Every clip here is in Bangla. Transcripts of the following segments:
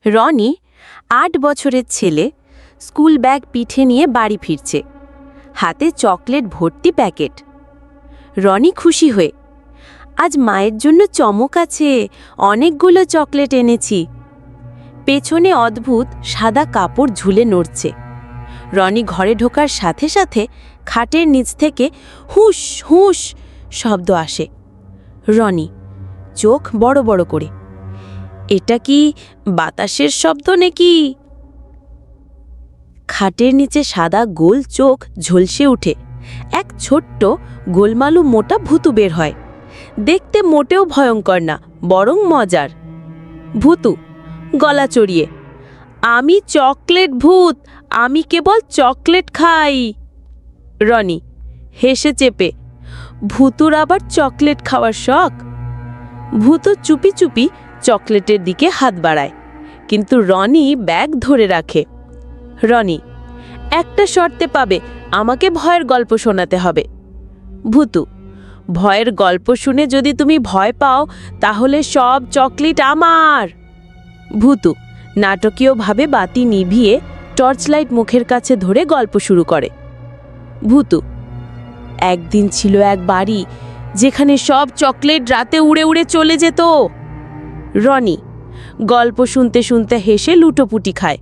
রনি ৮ বছরের ছেলে স্কুল ব্যাগ পিঠে নিয়ে বাড়ি ফিরছে, হাতে চকলেট ভর্তি প্যাকেট। রনি খুশি হয়ে, আজ মায়ের জন্য চমক আছে, অনেকগুলো চকলেট এনেছি। পেছনে অদ্ভুত সাদা কাপড় ঝুলে নড়ছে। রনি ঘরে ঢোকার সাথে সাথে খাটের নিচ থেকে হুস হুস শব্দ আসে। রনি চোখ বড় বড় করে, এটা কি বাতাসের শব্দ নাকি? খাটের নিচে সাদা গোল চোখ ঝলসে উঠে এক ছোট্ট গোলমালু মোটা ভূতু বের হয়। দেখতে মোটেও ভয়ঙ্কর না, বরং মজার। ভূতু গলা চড়িয়ে, আমি চকলেট ভূত, আমি কেবল চকলেট খাই। রনি হেসে চেপে, ভূতুর আবার চকলেট খাওয়ার শখ? ভূত চুপি চুপি চকলেটের দিকে হাত বাড়ায়, কিন্তু রনি ব্যাগ ধরে রাখে। রনি, একটা শর্তে পাবে, আমাকে ভয়ের গল্প শোনাতে হবে। ভূতু, ভয়ের গল্প শুনে যদি তুমি ভয় পাও তাহলে সব চকলেট আমার। ভূতু নাটকীয়ভাবে বাতি নিভিয়ে টর্চলাইট মুখের কাছে ধরে গল্প শুরু করে। ভূতু, একদিন ছিল এক বাড়ি যেখানে সব চকলেট রাতে উড়ে উড়ে চলে যেত। রনি গল্প শুনতে শুনতে হেসে লুটোপুটি খায়,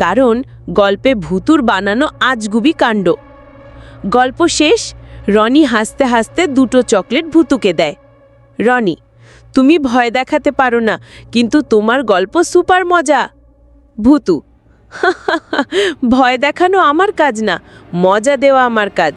কারণ গল্পে ভূতুর বানানো আজগুবি কাণ্ড। গল্প শেষ, রনি হাসতে হাসতে দুটো চকলেট ভূতুকে দেয়। রনি, তুমি ভয় দেখাতে পারো না, কিন্তু তোমার গল্প সুপার মজা। ভূতু, ভয় দেখানো আমার কাজ না, মজা দেওয়া আমার কাজ।